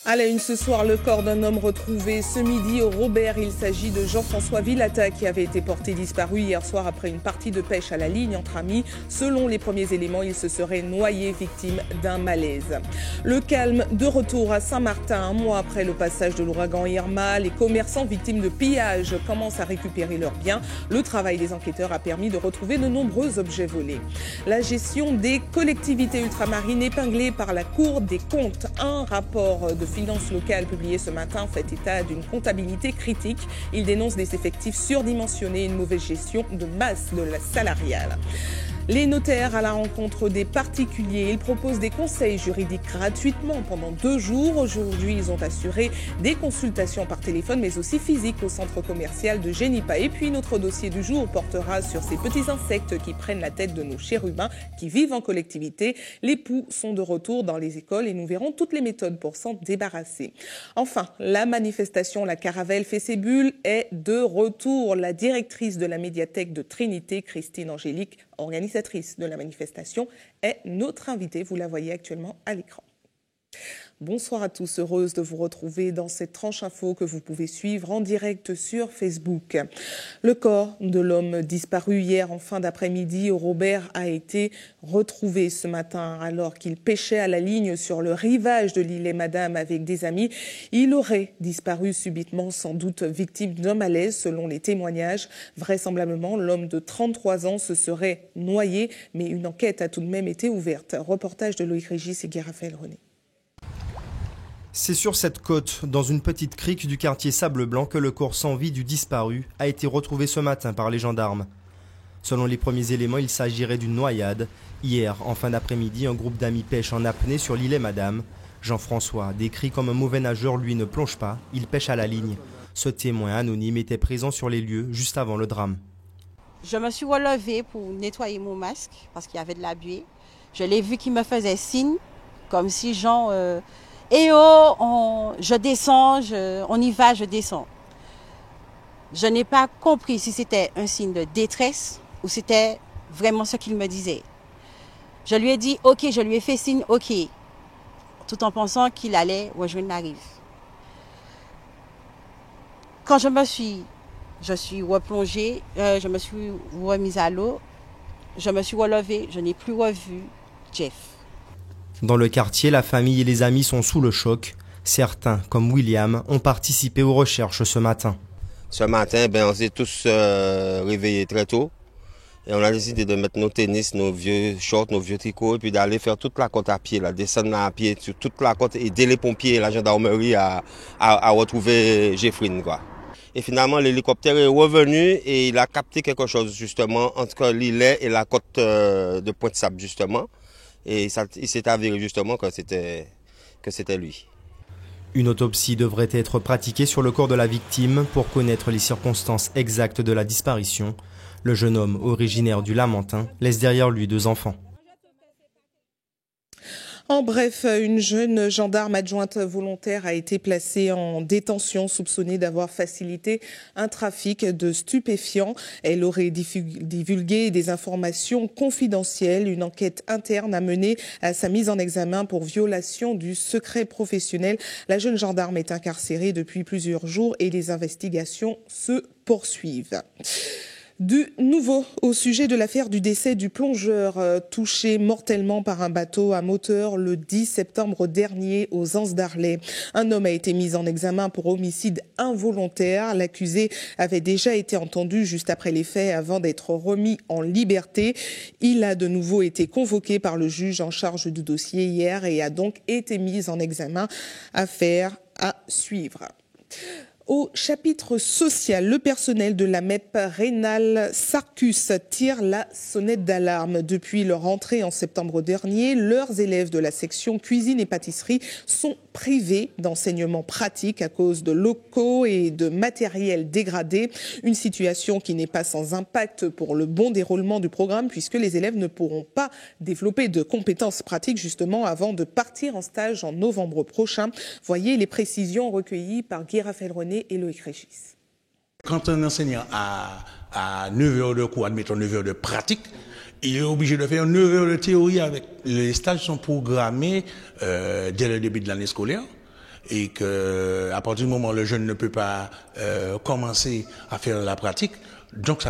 À la une ce soir, le corps d'un homme retrouvé ce midi au Robert. Il s'agit de Jean-François Villata qui avait été porté disparu hier soir après une partie de pêche à la ligne entre amis. Selon les premiers éléments, il se serait noyé victime d'un malaise. Le calme de retour à Saint-Martin. Un mois après le passage de l'ouragan Irma, les commerçants victimes de pillage commencent à récupérer leurs biens. Le travail des enquêteurs a permis de retrouver de nombreux objets volés. La gestion des collectivités ultramarines épinglée par la Cour des comptes. Un rapport de finances locales publié ce matin fait état d'une comptabilité critique. Il dénonce des effectifs surdimensionnés et une mauvaise gestion de masse de la salariale. Les notaires à la rencontre des particuliers. Ils proposent des conseils juridiques gratuitement pendant 2 jours. Aujourd'hui, ils ont assuré des consultations par téléphone, mais aussi physiques au centre commercial de Génipa. Et puis, notre dossier du jour portera sur ces petits insectes qui prennent la tête de nos chérubins qui vivent en collectivité. Les poux sont de retour dans les écoles et nous verrons toutes les méthodes pour s'en débarrasser. Enfin, la manifestation La Caravelle fait ses bulles est de retour. La directrice de la médiathèque de Trinité, Christine Angélique, organisatrice de la manifestation, est notre invitée. Vous la voyez actuellement à l'écran. Bonsoir à tous, heureuse de vous retrouver dans cette tranche info que vous pouvez suivre en direct sur Facebook. Le corps de l'homme disparu hier en fin d'après-midi au Robert a été retrouvé ce matin alors qu'il pêchait à la ligne sur le rivage de l'île Madame avec des amis. Il aurait disparu subitement, sans doute victime d'un malaise selon les témoignages. Vraisemblablement, l'homme de 33 ans se serait noyé, mais une enquête a tout de même été ouverte. Reportage de Loïc Régis et Guy Raphaël René. C'est sur cette côte, dans une petite crique du quartier Sable Blanc, que le corps sans vie du disparu a été retrouvé ce matin par les gendarmes. Selon les premiers éléments, il s'agirait d'une noyade. Hier, en fin d'après-midi, un groupe d'amis pêche en apnée sur l'île Madame. Jean-François, décrit comme un mauvais nageur, lui ne plonge pas, il pêche à la ligne. Ce témoin anonyme était présent sur les lieux juste avant le drame. Je me suis relevée pour nettoyer mon masque parce qu'il y avait de la buée. Je l'ai vu qu'il me faisait signe, comme si eh oh, je descends, on y va, je descends. Je n'ai pas compris si c'était un signe de détresse ou c'était vraiment ce qu'il me disait. Je lui ai dit ok, je lui ai fait signe ok, tout en pensant qu'il allait rejoindre ma rive. Quand je suis replongée, je me suis remise à l'eau, je me suis relevée, je n'ai plus revu Jeff. Dans le quartier, la famille et les amis sont sous le choc. Certains, comme William, ont participé aux recherches ce matin. Ce matin, on s'est tous réveillés très tôt. Et on a décidé de mettre nos tennis, nos vieux shorts, nos vieux tricots, et puis d'aller faire toute la côte à pied, descendre à pied sur toute la côte, aider les pompiers et la gendarmerie à retrouver Jeffrey, quoi. Et finalement, l'hélicoptère est revenu et il a capté quelque chose, justement, entre l'îlet et la côte de Pointe-Sable, justement. Et il s'est avéré justement que c'était lui. Une autopsie devrait être pratiquée sur le corps de la victime pour connaître les circonstances exactes de la disparition. Le jeune homme, originaire du Lamentin, laisse derrière lui 2 enfants. En bref, une jeune gendarme adjointe volontaire a été placée en détention, soupçonnée d'avoir facilité un trafic de stupéfiants. Elle aurait divulgué des informations confidentielles. Une enquête interne a mené à sa mise en examen pour violation du secret professionnel. La jeune gendarme est incarcérée depuis plusieurs jours et les investigations se poursuivent. Du nouveau au sujet de l'affaire du décès du plongeur touché mortellement par un bateau à moteur le 10 septembre dernier aux Anses d'Arlay. Un homme a été mis en examen pour homicide involontaire. L'accusé avait déjà été entendu juste après les faits avant d'être remis en liberté. Il a de nouveau été convoqué par le juge en charge du dossier hier et a donc été mis en examen. Affaire à suivre. Au chapitre social, le personnel de la MEP Rénal Sarcus tire la sonnette d'alarme. Depuis leur entrée en septembre dernier, leurs élèves de la section cuisine et pâtisserie sont privés d'enseignement pratique à cause de locaux et de matériel dégradé. Une situation qui n'est pas sans impact pour le bon déroulement du programme puisque les élèves ne pourront pas développer de compétences pratiques justement avant de partir en stage en novembre prochain. Voyez les précisions recueillies par Guy Raphaël René et Loïc Régis. Quand un enseignant a 9 heures de cours, admettons 9 heures de pratique, il est obligé de faire 9 heures de théorie avec. Les stages sont programmés dès le début de l'année scolaire. et que à partir du moment où le jeune ne peut pas commencer à faire la pratique, donc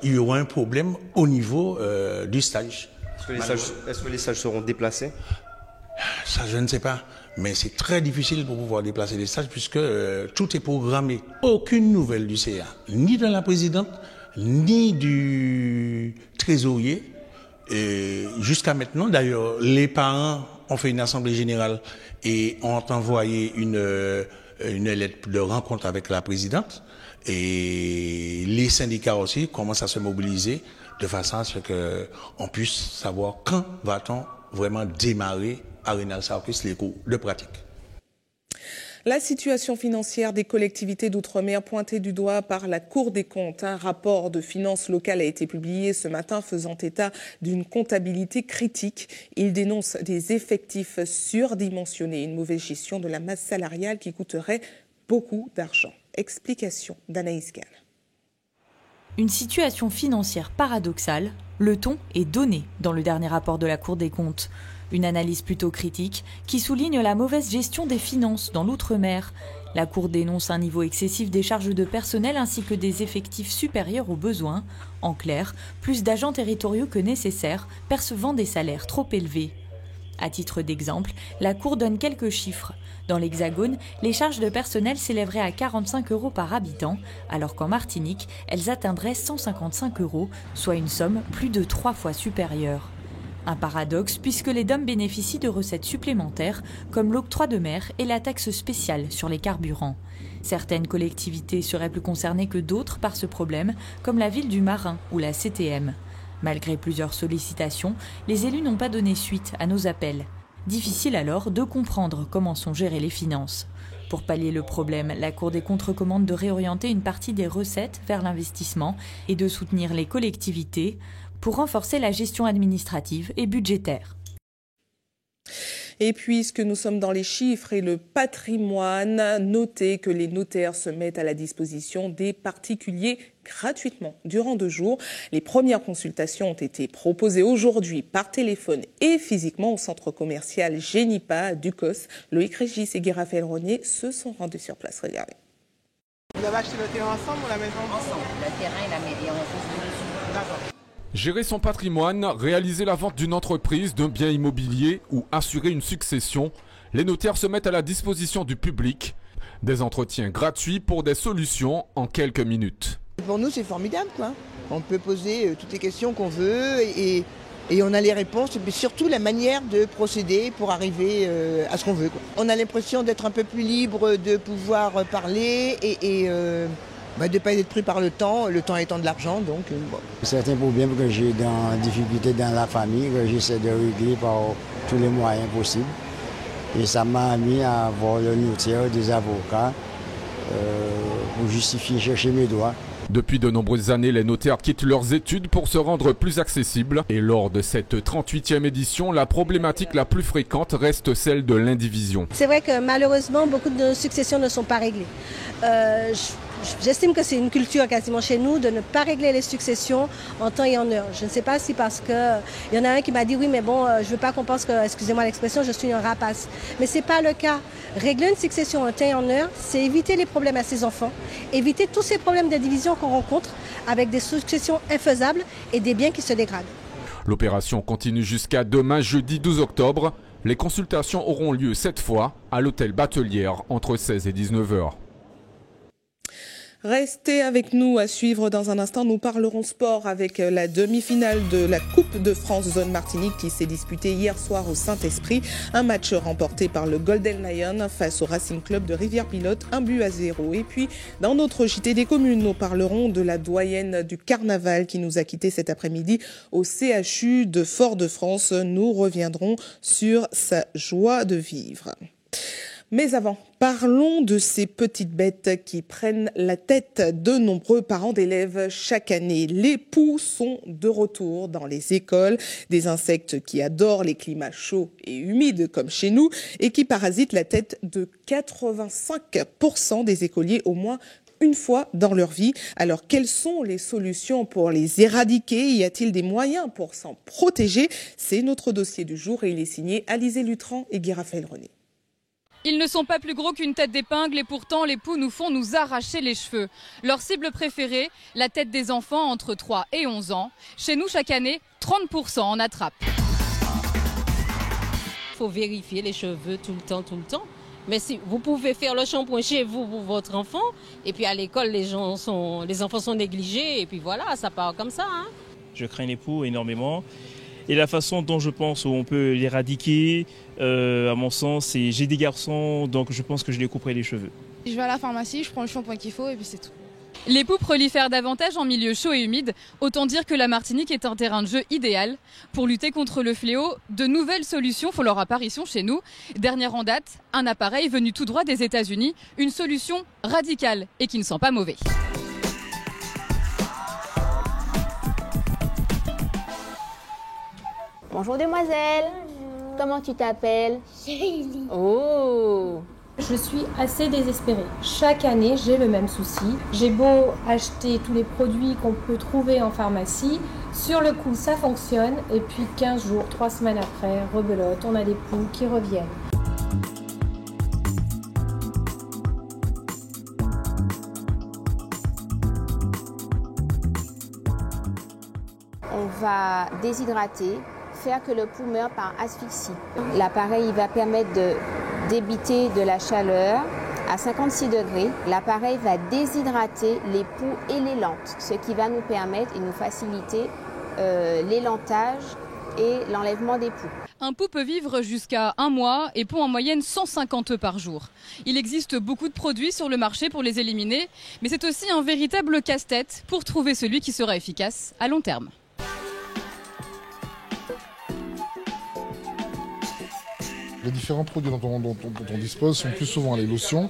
il y aura un problème au niveau du stage. Est-ce que les stages seront déplacés? Ça, je ne sais pas. Mais c'est très difficile pour pouvoir déplacer les stages puisque tout est programmé. Aucune nouvelle du CA, ni de la présidente, ni du trésorier. Et jusqu'à maintenant, d'ailleurs, les parents ont fait une assemblée générale et ont envoyé une lettre de rencontre avec la présidente. Et les syndicats aussi commencent à se mobiliser de façon à ce qu'on puisse savoir quand va-t-on vraiment démarrer à Rénal-Sarcus les cours de pratique. La situation financière des collectivités d'outre-mer pointée du doigt par la Cour des comptes. Un rapport de finances locales a été publié ce matin faisant état d'une comptabilité critique. Il dénonce des effectifs surdimensionnés, une mauvaise gestion de la masse salariale qui coûterait beaucoup d'argent. Explication d'Anaïs Gall. Une situation financière paradoxale, le ton est donné dans le dernier rapport de la Cour des comptes. Une analyse plutôt critique qui souligne la mauvaise gestion des finances dans l'outre-mer. La Cour dénonce un niveau excessif des charges de personnel ainsi que des effectifs supérieurs aux besoins. En clair, plus d'agents territoriaux que nécessaire, percevant des salaires trop élevés. À titre d'exemple, la Cour donne quelques chiffres. Dans l'Hexagone, les charges de personnel s'élèveraient à 45 € par habitant, alors qu'en Martinique, elles atteindraient 155 €, soit une somme plus de 3 fois supérieure. Un paradoxe puisque les DOM bénéficient de recettes supplémentaires comme l'octroi de mer et la taxe spéciale sur les carburants. Certaines collectivités seraient plus concernées que d'autres par ce problème, comme la ville du Marin ou la CTM. Malgré plusieurs sollicitations, les élus n'ont pas donné suite à nos appels. Difficile alors de comprendre comment sont gérées les finances. Pour pallier le problème, la Cour des comptes recommande de réorienter une partie des recettes vers l'investissement et de soutenir les collectivités pour renforcer la gestion administrative et budgétaire. Et puisque nous sommes dans les chiffres et le patrimoine, notez que les notaires se mettent à la disposition des particuliers gratuitement durant 2 jours. Les premières consultations ont été proposées aujourd'hui par téléphone et physiquement au centre commercial Génipa à Ducos. Loïc Régis et Guy Raphaël Rognier se sont rendus sur place. Regardez. Vous avez acheté le terrain ensemble ou la maison ensemble? Le terrain et la maison, on construit dessus. D'accord. Gérer son patrimoine, réaliser la vente d'une entreprise, d'un bien immobilier ou assurer une succession, les notaires se mettent à la disposition du public. Des entretiens gratuits pour des solutions en quelques minutes. Pour nous, c'est formidable, quoi. On peut poser toutes les questions qu'on veut et on a les réponses, mais surtout la manière de procéder pour arriver à ce qu'on veut, quoi. On a l'impression d'être un peu plus libre, de pouvoir parler et de ne pas être pris par le temps étant de l'argent. Donc, bon. Certains problèmes que j'ai dans difficultés dans la famille, que j'essaie de régler par tous les moyens possibles. Et ça m'a amené à avoir le notaire, des avocats, pour justifier, chercher mes droits. Depuis de nombreuses années, les notaires quittent leurs études pour se rendre plus accessibles. Et lors de cette 38e édition, la problématique la plus fréquente reste celle de l'indivision. C'est vrai que malheureusement, beaucoup de successions ne sont pas réglées. J'estime que c'est une culture quasiment chez nous de ne pas régler les successions en temps et en heure. Je ne sais pas si parce qu'il y en a un qui m'a dit oui mais bon je ne veux pas qu'on pense que, excusez-moi l'expression, je suis un rapace. Mais ce n'est pas le cas. Régler une succession en temps et en heure, c'est éviter les problèmes à ses enfants, éviter tous ces problèmes de division qu'on rencontre avec des successions infaisables et des biens qui se dégradent. L'opération continue jusqu'à demain jeudi 12 octobre. Les consultations auront lieu cette fois à l'hôtel Batelière entre 16 et 19 h. Restez avec nous à suivre dans un instant. Nous parlerons sport avec la demi-finale de la Coupe de France Zone Martinique qui s'est disputée hier soir au Saint-Esprit. Un match remporté par le Golden Lion face au Racing Club de Rivière-Pilote, 1-0. Et puis, dans notre JT des communes, nous parlerons de la doyenne du carnaval qui nous a quittés cet après-midi au CHU de Fort-de-France. Nous reviendrons sur sa joie de vivre. Mais avant, parlons de ces petites bêtes qui prennent la tête de nombreux parents d'élèves chaque année. Les poux sont de retour dans les écoles, des insectes qui adorent les climats chauds et humides comme chez nous et qui parasitent la tête de 85% des écoliers au moins une fois dans leur vie. Alors, quelles sont les solutions pour les éradiquer? Y a-t-il des moyens pour s'en protéger? C'est notre dossier du jour et il est signé Alizé Lutran et Guy Raphaël René. Ils ne sont pas plus gros qu'une tête d'épingle et pourtant les poux nous font nous arracher les cheveux. Leur cible préférée, la tête des enfants entre 3 et 11 ans. Chez nous, chaque année, 30% en attrapent. Il faut vérifier les cheveux tout le temps. Mais si vous pouvez faire le shampoing chez vous pour votre enfant, et puis à l'école, les enfants sont négligés, et puis voilà, ça part comme ça. Hein. Je crains les poux énormément. Et la façon dont je pense on peut l'éradiquer, à mon sens, c'est j'ai des garçons, donc je pense que je les couperai les cheveux. Je vais à la pharmacie, je prends le shampoing qu'il faut et puis c'est tout. Les poux prolifèrent davantage en milieu chaud et humide. Autant dire que la Martinique est un terrain de jeu idéal. Pour lutter contre le fléau, de nouvelles solutions font leur apparition chez nous. Dernière en date, un appareil venu tout droit des États-Unis. Une solution radicale et qui ne sent pas mauvais. Bonjour demoiselle. Bonjour. Comment tu t'appelles? Chélie. Oh. Je suis assez désespérée. Chaque année, j'ai le même souci. J'ai beau acheter tous les produits qu'on peut trouver en pharmacie. Sur le coup, ça fonctionne. Et puis 15 jours, 3 semaines après, rebelote, on a des poux qui reviennent. On va déshydrater, faire que le pou meure par asphyxie. L'appareil il va permettre de débiter de la chaleur à 56 degrés. L'appareil va déshydrater les poux et les lentes, ce qui va nous permettre et nous faciliter l'élentage et l'enlèvement des poux. Un pou peut vivre jusqu'à 1 mois et pond en moyenne 150 œufs par jour. Il existe beaucoup de produits sur le marché pour les éliminer, mais c'est aussi un véritable casse-tête pour trouver celui qui sera efficace à long terme. Les différents produits dont on dispose sont plus souvent les lotions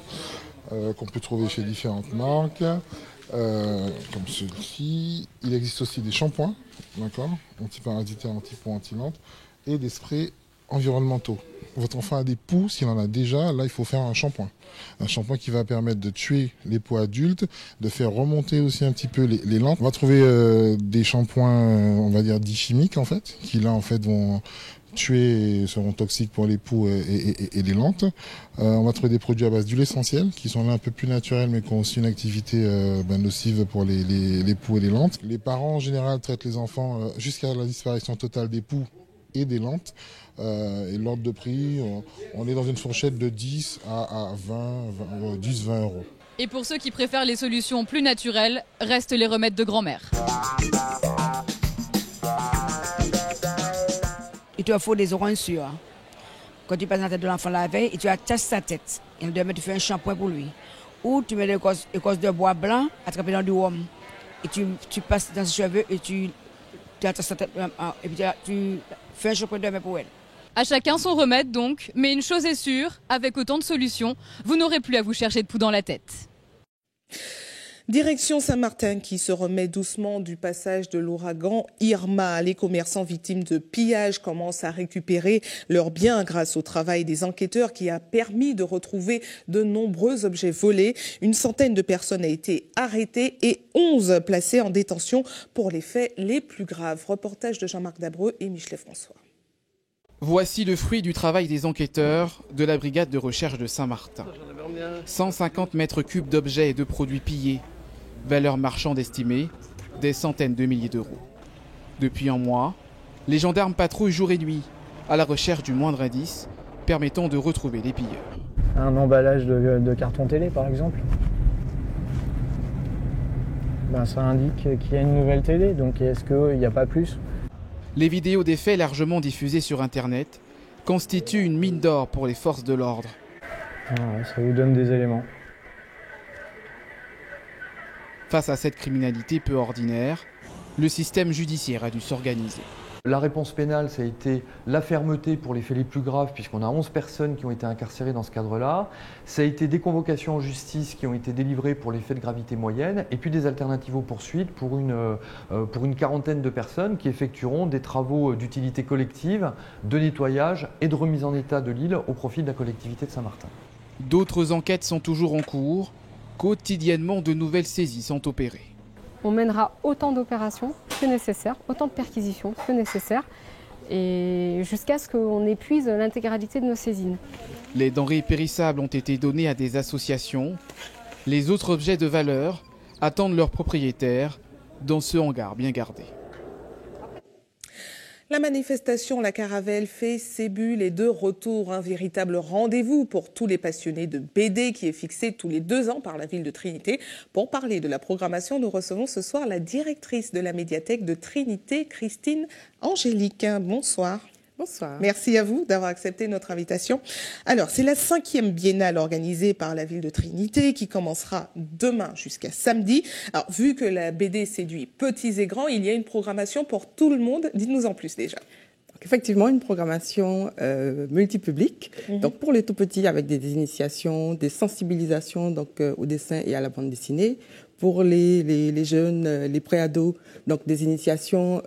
qu'on peut trouver chez différentes marques, comme celui-ci. Il existe aussi des shampoings, d'accord, antiparasitaires, anti-poux, anti-lentes, et des sprays environnementaux. Votre enfant a des poux, s'il en a déjà, là il faut faire un shampoing. Un shampoing qui va permettre de tuer les poux adultes, de faire remonter aussi un petit peu les lentes. On va trouver des shampoings, on va dire, dits chimiques en fait, qui là en fait vont tuer et seront toxiques pour les poux et les lentes. On va trouver des produits à base d'huile essentielle qui sont là un peu plus naturels mais qui ont aussi une activité nocive pour les poux et les lentes. Les parents en général traitent les enfants jusqu'à la disparition totale des poux et des lentes. Et l'ordre de prix, on est dans une fourchette de 10 à 20 euros. Et pour ceux qui préfèrent les solutions plus naturelles, restent les remèdes de grand-mère. Il te faut des oranges sûres. Quand tu passes dans la tête de l'enfant la veille, et tu attaches sa tête. Et on doit mettre, tu fais un shampoing pour lui. Ou tu mets des écorces de bois blanc attrapées dans du rhum. Et tu passes dans ses cheveux et tu attaches sa tête. Et puis tu fais un shampoing demain pour elle. À chacun son remède donc, mais une chose est sûre, avec autant de solutions, vous n'aurez plus à vous chercher de poux dans la tête. Direction Saint-Martin qui se remet doucement du passage de l'ouragan Irma. Les commerçants victimes de pillages commencent à récupérer leurs biens grâce au travail des enquêteurs qui a permis de retrouver de nombreux objets volés. Une centaine de personnes a été arrêtées et 11 placées en détention pour les faits les plus graves. Reportage de Jean-Marc Dabreux et Michelet François. Voici le fruit du travail des enquêteurs de la brigade de recherche de Saint-Martin. 150 mètres cubes d'objets et de produits pillés. Valeur marchande estimée, des centaines de milliers d'euros. Depuis un mois, les gendarmes patrouillent jour et nuit, à la recherche du moindre indice permettant de retrouver les pilleurs. Un emballage de carton télé par exemple, ça indique qu'il y a une nouvelle télé, donc est-ce qu'il n'y a pas plus ? Les vidéos des faits largement diffusées sur Internet constituent une mine d'or pour les forces de l'ordre. Ça vous donne des éléments. Face à cette criminalité peu ordinaire, le système judiciaire a dû s'organiser. La réponse pénale, ça a été la fermeté pour les faits les plus graves, puisqu'on a 11 personnes qui ont été incarcérées dans ce cadre-là. Ça a été des convocations en justice qui ont été délivrées pour les faits de gravité moyenne, et puis des alternatives aux poursuites pour une quarantaine de personnes qui effectueront des travaux d'utilité collective, de nettoyage et de remise en état de l'île au profit de la collectivité de Saint-Martin. D'autres enquêtes sont toujours en cours. Quotidiennement, de nouvelles saisies sont opérées. On mènera autant d'opérations que nécessaire, autant de perquisitions que nécessaire, et jusqu'à ce qu'on épuise l'intégralité de nos saisines. Les denrées périssables ont été données à des associations. Les autres objets de valeur attendent leurs propriétaires dans ce hangar bien gardé. La manifestation La Caravelle fait ses bulles et de retour. Un véritable rendez-vous pour tous les passionnés de BD qui est fixé tous les 2 ans par la ville de Trinité. Pour parler de la programmation, nous recevons ce soir la directrice de la médiathèque de Trinité, Christine Angélique. Bonsoir. Bonsoir. Merci à vous d'avoir accepté notre invitation. Alors, c'est la 5e biennale organisée par la ville de Trinité qui commencera demain jusqu'à samedi. Alors, vu que la BD séduit petits et grands, il y a une programmation pour tout le monde. Dites-nous en plus déjà. Donc, effectivement, une programmation multipublique. Donc, pour les tout petits, avec des initiations, des sensibilisations donc, au dessin et à la bande dessinée. Pour les jeunes, les préados, donc des initiations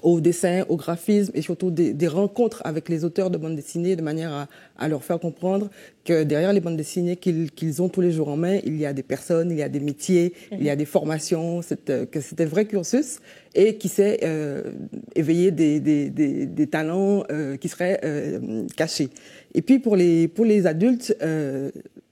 au dessin, au graphisme et surtout des rencontres avec les auteurs de bandes dessinées de manière à leur faire comprendre que derrière les bandes dessinées qu'ils ont tous les jours en main, il y a des personnes, il y a des métiers, il y a des formations, que c'est un vrai cursus et qui sait éveiller des talents qui seraient cachés. Et puis pour les adultes,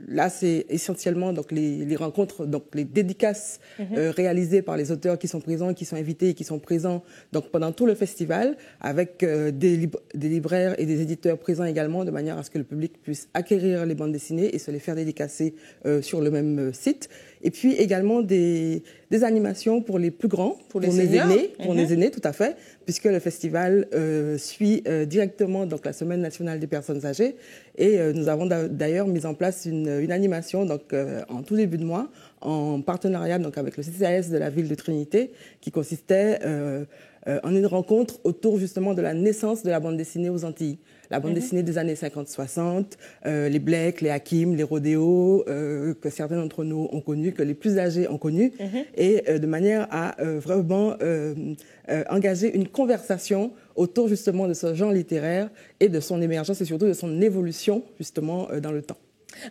là c'est essentiellement donc les rencontres, donc les dédicaces réalisées par les auteurs qui sont présents, qui sont invités et qui sont présents donc pendant tout le festival avec des libraires et des éditeurs présents également de manière à ce que le public puisse acquérir les bandes dessinées et se les faire dédicacer sur le même site. Et puis également des animations pour les plus grands, pour les aînés, les aînés, tout à fait, puisque le festival suit directement donc la Semaine nationale des personnes âgées. Et nous avons d'ailleurs mis en place une animation donc en tout début de mois, en partenariat donc avec le CCAS de la ville de Trinité, qui consistait en une rencontre autour justement de la naissance de la bande dessinée aux Antilles. La bande dessinée des années 50-60, les Blake, les Hakim, les Rodéo, que certains d'entre nous ont connus, que les plus âgés ont connus, et de manière à vraiment engager une conversation autour justement de ce genre littéraire et de son émergence et surtout de son évolution justement dans le temps.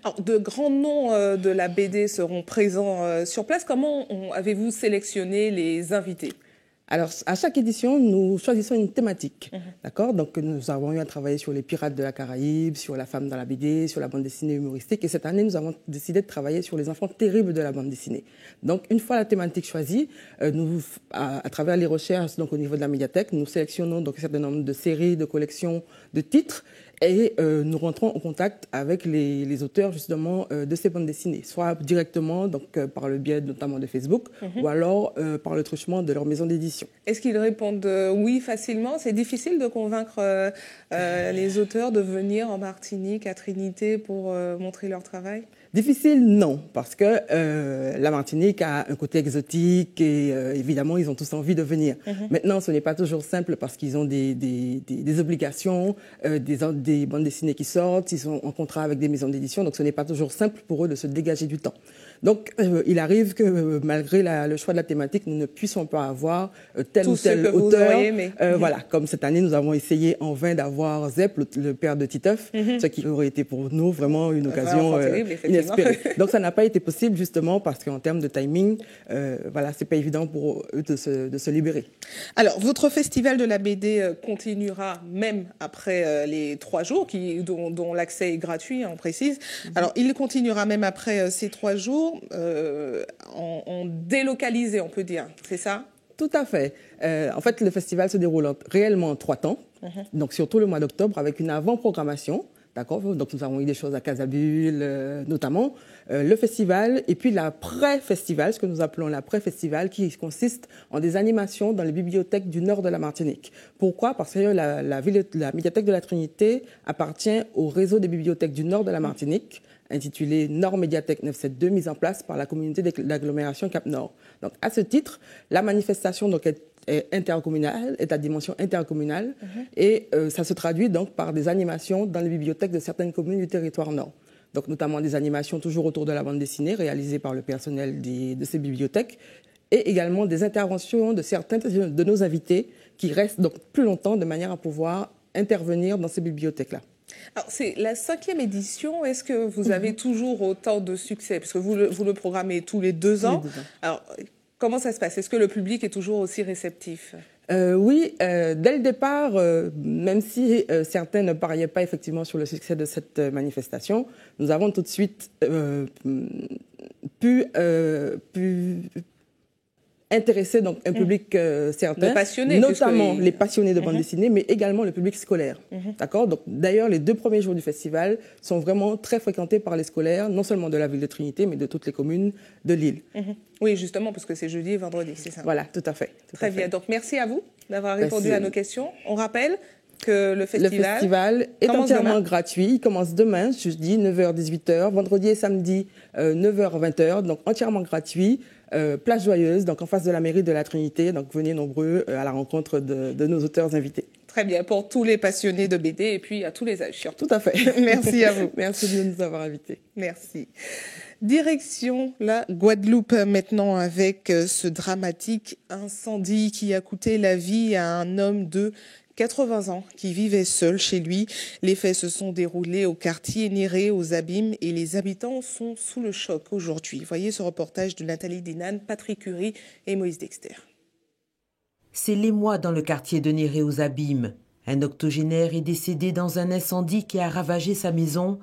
Alors, de grands noms de la BD seront présents sur place. Comment avez-vous sélectionné les invités ? Alors, à chaque édition, nous choisissons une thématique, d'accord ? Donc, nous avons eu à travailler sur les pirates de la Caraïbe, sur la femme dans la BD, sur la bande dessinée humoristique. Et cette année, nous avons décidé de travailler sur les enfants terribles de la bande dessinée. Donc, une fois la thématique choisie, nous, à travers les recherches, donc au niveau de la médiathèque, nous sélectionnons donc un certain nombre de séries, de collections, de titres. Et nous rentrons en contact avec les auteurs justement de ces bandes dessinées, soit directement donc par le biais notamment de Facebook, ou alors par le truchement de leur maison d'édition. Est-ce qu'ils répondent oui facilement ? C'est difficile de convaincre les auteurs de venir en Martinique, à Trinité, pour montrer leur travail ? Difficile, non, parce que la Martinique a un côté exotique et évidemment, ils ont tous envie de venir. Maintenant, ce n'est pas toujours simple parce qu'ils ont des obligations, des bandes dessinées qui sortent, ils sont en contrat avec des maisons d'édition, donc ce n'est pas toujours simple pour eux de se dégager du temps. Donc, il arrive que malgré le choix de la thématique, nous ne puissions pas avoir tel ou tel auteur. Voilà, comme cette année, nous avons essayé en vain d'avoir Zep, le père de Titeuf, ce qui aurait été pour nous vraiment une occasion inespérée. Donc, ça n'a pas été possible justement parce qu'en termes de timing, voilà, c'est pas évident pour eux de se libérer. Alors, votre festival de la BD continuera même après les 3 jours, dont l'accès est gratuit, on précise. Alors, il continuera même après ces 3 jours. En délocalisé, on peut dire, c'est ça ? Tout à fait. En fait, le festival se déroule réellement en 3 temps, donc surtout le mois d'octobre, avec une avant-programmation. D'accord. Donc, nous avons eu des choses à Casabule, notamment, le festival, et puis la pré-festival, ce que nous appelons la pré-festival, qui consiste en des animations dans les bibliothèques du nord de la Martinique. Pourquoi ? Parce que la médiathèque de la Trinité appartient au réseau des bibliothèques du nord de la Martinique, intitulé Nord Médiathèque 972, mise en place par la communauté d'agglomération Cap-Nord. Donc, à ce titre, la manifestation donc, est intercommunale, est à dimension intercommunale, et ça se traduit donc par des animations dans les bibliothèques de certaines communes du territoire nord. Donc, notamment des animations toujours autour de la bande dessinée, réalisées par le personnel de ces bibliothèques, et également des interventions de certains de nos invités qui restent donc plus longtemps de manière à pouvoir intervenir dans ces bibliothèques-là. Alors, c'est la 5e édition. Est-ce que vous avez toujours autant de succès ? Parce que vous le programmez tous les 2 ans. Alors, comment ça se passe ? Est-ce que le public est toujours aussi réceptif ? Oui, dès le départ, même si certains ne pariaient pas effectivement sur le succès de cette manifestation, nous avons tout de suite pu intéresser donc un public certain, notamment les passionnés de bande dessinée, mais également le public scolaire. D'accord. Donc d'ailleurs, les 2 premiers jours du festival sont vraiment très fréquentés par les scolaires, non seulement de la ville de Trinité, mais de toutes les communes de l'île. Oui, justement, parce que c'est jeudi et vendredi, c'est ça. Voilà, tout à fait. Très bien. Donc merci à vous d'avoir répondu à nos questions. On rappelle que le festival est entièrement gratuit. Il commence demain, jeudi, 9h-18h, vendredi et samedi, 9h-20h, donc entièrement gratuit. Place Joyeuse, donc en face de la mairie de la Trinité. Donc venez nombreux à la rencontre de nos auteurs invités. Très bien, pour tous les passionnés de BD et puis à tous les âges surtout. Tout à fait. Merci à vous. Merci de nous avoir invités. Merci. Direction la Guadeloupe maintenant avec ce dramatique incendie qui a coûté la vie à un homme de 80 ans qui vivait seul chez lui. Les faits se sont déroulés au quartier Néré, aux Abîmes, et les habitants sont sous le choc aujourd'hui. Voyez ce reportage de Nathalie Dinan, Patrick Curie et Moïse Dexter. C'est l'émoi dans le quartier de Néré, aux Abîmes. Un octogénaire est décédé dans un incendie qui a ravagé sa maison.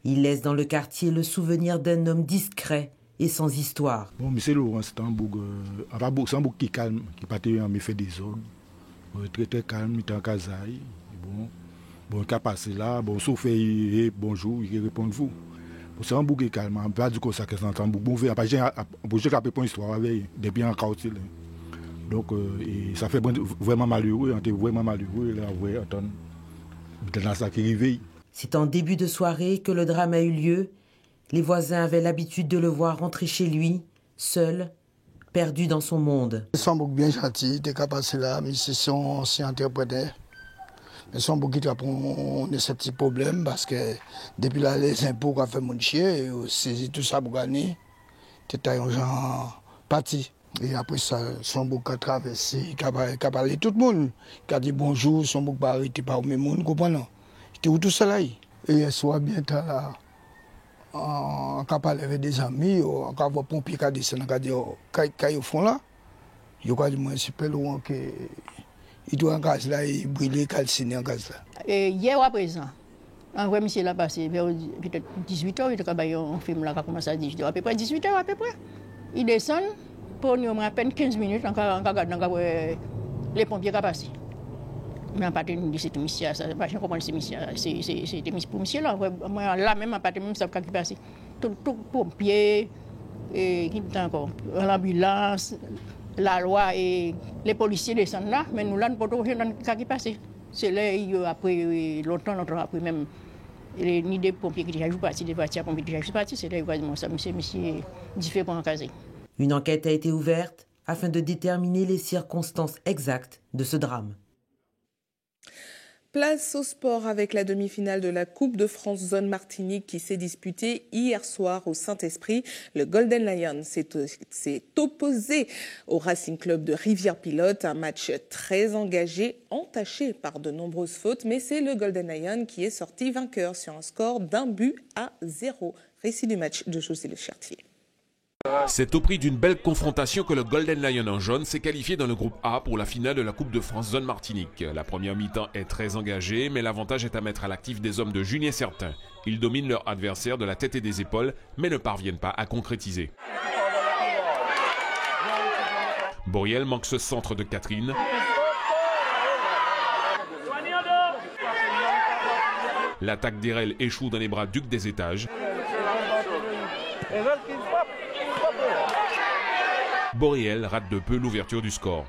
Il laisse dans le quartier le souvenir d'un homme discret et sans histoire. Bon, mais c'est Laurent, c'est un bouc qui est calme, qui partait en méfait des ordres. Très calme, il était en casaille. Bon, il a passé là, bon, sauf bonjour, il répond vous. C'est un bouc qui est calme, on peut pas dire que ça que c'est un bouc. Bon, on peut dire une histoire avec depuis un quartier. Donc, ça fait vraiment malheureux, on était vraiment malheureux, là, ouais, attends, dans ça qui réveille. C'est en début de soirée que le drame a eu lieu. Les voisins avaient l'habitude de le voir rentrer chez lui, seul, perdu dans son monde. Son bouc bien gentil, il était capable là, mais c'est son interprète. Mais son bouc qui a ce petit problème parce que depuis là, les impôts qu'a fait mon chien, saisi tout ça pour gagner, c'était un genre parti. Et après ça, son bouc a traversé, il a parlé à tout le monde. Il a dit bonjour, son bouc n'a pas arrêté par le monde, comprenez? C'était où tout ça là? Et il soit bien là. On a parlé avec des amis, on a vu un pompier qui a descendu, on a dit qu'il au fond là. Il a dit c'est super loin qu'il doit en gaz là, il brûle, calciné en gaz là. Et hier à présent, en vrai, monsieur l'a passé vers peut-être 18h, il a un film là qui a commencé à 18h, à peu près 18h à peu près. Il descend, pour nous à peine 15 minutes, on regarde les pompiers qui ont passé. Mais on ne peut pas dire que c'est monsieur, je ne comprends pas si c'est pour monsieur là. Moi, là même, on ne peut pas dire que c'est passé. Tout pompier, l'ambulance, la loi et les policiers descendent là, mais nous là, nous ne pouvons pas dire que c'est c'est là, après, longtemps après même, ni des pompiers qui déjà jouent parti, des voitures pompiers qui déjà jouent parti, c'est là, ça, monsieur différent en casé. Une enquête a été ouverte afin de déterminer les circonstances exactes de ce drame. Place au sport avec la demi-finale de la Coupe de France Zone Martinique qui s'est disputée hier soir au Saint-Esprit. Le Golden Lion s'est opposé au Racing Club de Rivière-Pilote. Un match très engagé, entaché par de nombreuses fautes, mais c'est le Golden Lion qui est sorti vainqueur sur un score d'1-0. Récit du match de José Le Chartier. C'est au prix d'une belle confrontation que le Golden Lion en jaune s'est qualifié dans le groupe A pour la finale de la Coupe de France Zone Martinique. La première mi-temps est très engagée, mais l'avantage est à mettre à l'actif des hommes de Julien Certain. Ils dominent leur adversaire de la tête et des épaules, mais ne parviennent pas à concrétiser. Boriel manque ce centre de Catherine. L'attaque d'Irel échoue dans les bras d'Hugues des Étages. Boriel rate de peu l'ouverture du score.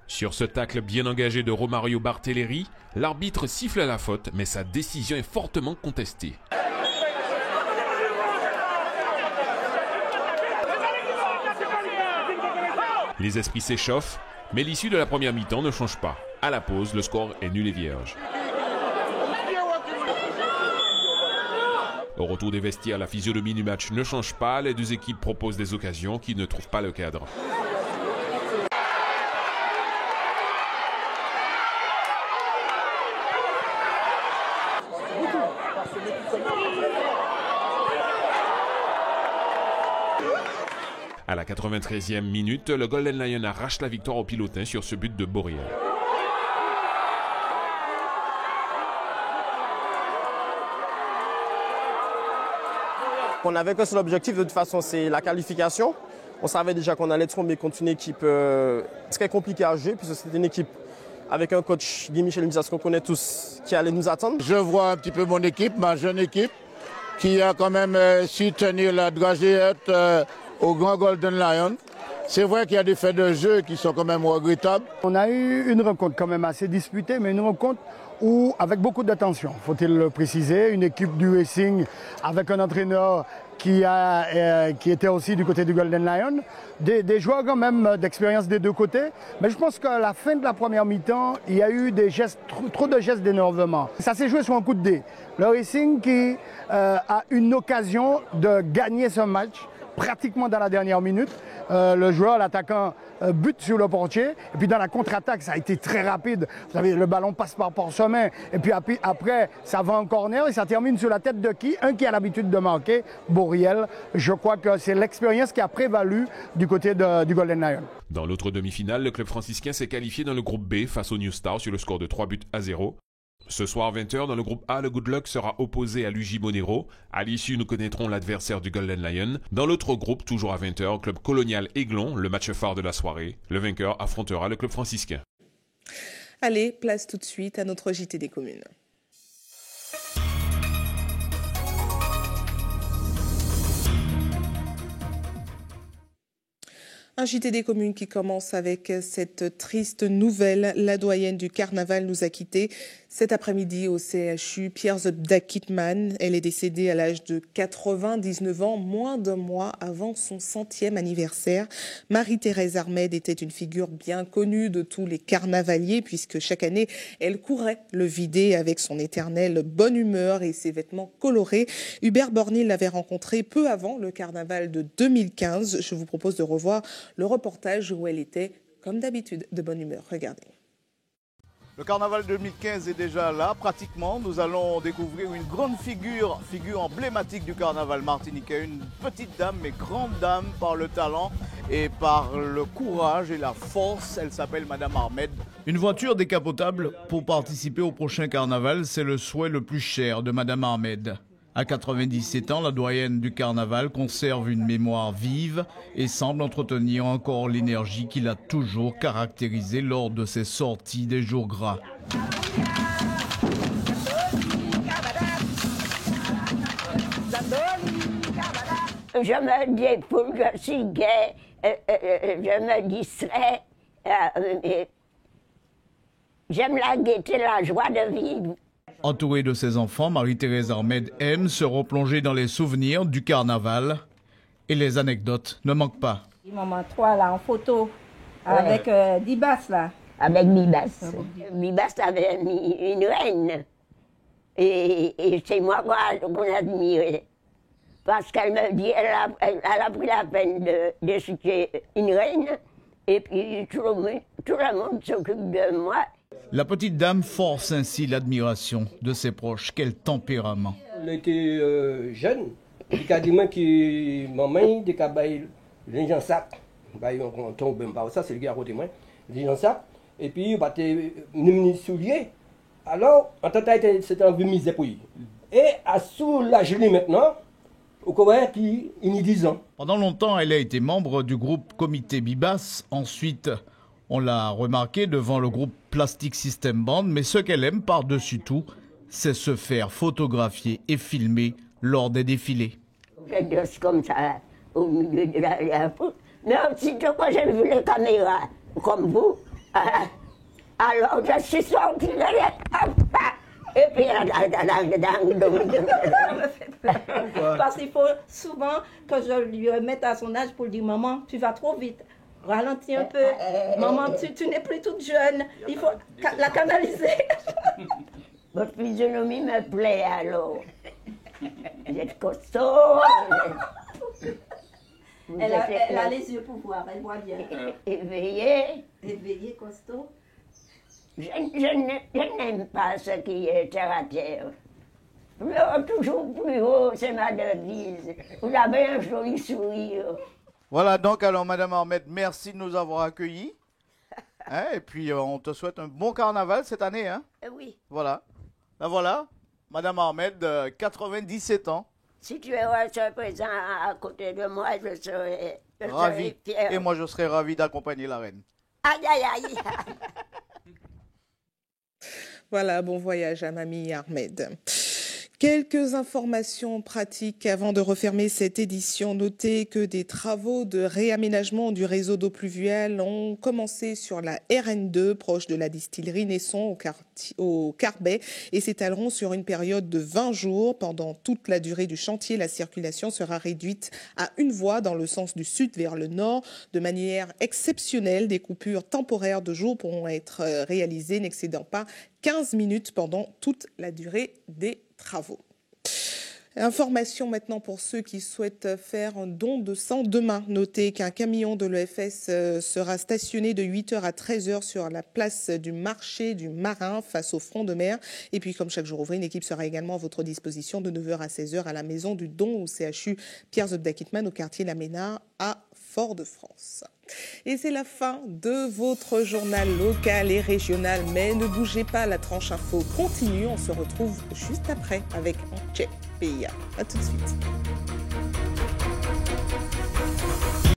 Sur ce tacle bien engagé de Romario Bartelleri, l'arbitre siffle la faute, mais sa décision est fortement contestée. Les esprits s'échauffent, mais l'issue de la première mi-temps ne change pas. À la pause, le score est nul et vierge. Au retour des vestiaires, la physionomie du match ne change pas. Les deux équipes proposent des occasions qui ne trouvent pas le cadre. À la 93e minute, le Golden Lion arrache la victoire au Pilotin sur ce but de Borriel. On avait que seul objectif, de toute façon, c'est la qualification. On savait déjà qu'on allait tomber contre une équipe très compliquée à jouer, puisque c'était une équipe avec un coach, Guy Michel Mizas, qu'on connaît tous, qui allait nous attendre. Je vois un petit peu mon équipe, ma jeune équipe, qui a quand même su tenir la dragette au grand Golden Lion. C'est vrai qu'il y a des faits de jeu qui sont quand même regrettables. On a eu une rencontre quand même assez disputée, mais une rencontre où, avec beaucoup d'attention, faut-il le préciser, une équipe du Racing avec un entraîneur qui était aussi du côté du Golden Lion, des joueurs quand même d'expérience des deux côtés. Mais je pense qu'à la fin de la première mi-temps, il y a eu des gestes, trop de gestes d'énervement. Ça s'est joué sur un coup de dé. Le Racing qui a une occasion de gagner ce match pratiquement dans la dernière minute. Le joueur, l'attaquant, bute sur le portier. Et puis dans la contre-attaque, ça a été très rapide. Vous savez, le ballon passe par Porcemin. Et puis après, ça va en corner et ça termine sur la tête de qui? Un qui a l'habitude de marquer, Borriel. Je crois que c'est l'expérience qui a prévalu du côté du Golden Lion. Dans l'autre demi-finale, le club franciscain s'est qualifié dans le groupe B face au New Star sur le score de 3-0. Ce soir 20h, dans le groupe A, le Good Luck sera opposé à l'UJ Monero. À l'issue, nous connaîtrons l'adversaire du Golden Lion. Dans l'autre groupe, toujours à 20h, club Colonial Aiglon, le match phare de la soirée. Le vainqueur affrontera le club franciscain. Allez, place tout de suite à notre JT des communes. Un JT des communes qui commence avec cette triste nouvelle. La doyenne du carnaval nous a quittés cet après-midi au CHU, Pierre Zebda-Kitman. Elle est décédée à l'âge de 99 ans, moins d'un mois avant son 100e anniversaire. Marie-Thérèse Armed était une figure bien connue de tous les carnavaliers puisque chaque année, elle courait le Vidé avec son éternelle bonne humeur et ses vêtements colorés. Hubert Bornil l'avait rencontrée peu avant le carnaval de 2015. Je vous propose de revoir le reportage où elle était, comme d'habitude, de bonne humeur. Regardez. Le carnaval 2015 est déjà là, pratiquement. Nous allons découvrir une grande figure emblématique du carnaval martiniquais. Une petite dame, mais grande dame par le talent et par le courage et la force. Elle s'appelle Madame Armed. Une voiture décapotable pour participer au prochain carnaval, c'est le souhait le plus cher de Madame Armed. À 97 ans, la doyenne du carnaval conserve une mémoire vive et semble entretenir encore l'énergie qui l'a toujours caractérisée lors de ses sorties des jours gras. Je me défoule, je suis gai, je me distrais. J'aime la gaieté, la joie de vivre. Entourée de ses enfants, Marie-Thérèse Armed aime se replonger dans les souvenirs du carnaval et les anecdotes ne manquent pas. Maman 3 là en photo avec Dibas là. Avec Bibas. Bibas avait mis une reine et c'est moi qu'on admirait. Parce qu'elle me dit elle a pris la peine de citer une reine et puis tout le monde s'occupe de moi. La petite dame force ainsi l'admiration de ses proches. Quel tempérament. Elle était jeune. Il a dit que maman, il a dit les gens sac. On tombe même pas. Ça, c'est le gars à côté de moi. Les gens sac. Et puis, il a été soulier. Alors, en tant que c'était un peu misé pour lui. Et à sous la gelée maintenant, au Koweït, puis il y a 10 ans. Pendant longtemps, elle a été membre du groupe Comité Bibas. Ensuite, on l'a remarqué devant le groupe Plastic System Band, mais ce qu'elle aime par-dessus tout, c'est se faire photographier et filmer lors des défilés. Je danse comme ça au milieu de la foule. Mais aussitôt quand j'ai vu les caméras comme vous, alors je suis sortie de la... Et puis, parce qu'il faut souvent que je lui remette à son âge pour lui dire maman, tu vas trop vite. Ralentis un peu. Maman, tu n'es plus toute jeune. Il faut la canaliser. Votre physionomie me plaît alors. Vous êtes costaud. Elle a les yeux pour voir, elle voit bien. Éveillé. Éveillé, costaud. Je n'aime pas ce qui est terre à terre. Toujours plus haut, c'est ma devise. Vous avez un joli sourire. Voilà, donc alors Madame Ahmed, merci de nous avoir accueillis. Hein, et puis on te souhaite un bon carnaval cette année. Hein. Oui. Voilà. Ben voilà, Madame Ahmed, 97 ans. Si tu es présent à côté de moi, je serai Ravi. fière. Et moi, je serais ravi d'accompagner la reine. Aïe, aïe, aïe. Voilà, bon voyage à Mamie Ahmed. Quelques informations pratiques avant de refermer cette édition. Notez que des travaux de réaménagement du réseau d'eau pluviale ont commencé sur la RN2, proche de la distillerie Naisson au Carbet, et s'étaleront sur une période de 20 jours. Pendant toute la durée du chantier, la circulation sera réduite à une voie dans le sens du sud vers le nord. De manière exceptionnelle, des coupures temporaires de jour pourront être réalisées, n'excédant pas 15 minutes pendant toute la durée des travaux. Information maintenant pour ceux qui souhaitent faire un don de sang demain. Notez qu'un camion de l'EFS sera stationné de 8h à 13h sur la place du marché du Marin face au front de mer. Et puis comme chaque jour ouvré, une équipe sera également à votre disposition de 9h à 16h à la maison du don au CHU Pierre Zobda-Kittmann au quartier La Ménard à Fort-de-France. Et c'est la fin de votre journal local et régional. Mais ne bougez pas, la tranche info continue. On se retrouve juste après avec Antje Peya. À tout de suite.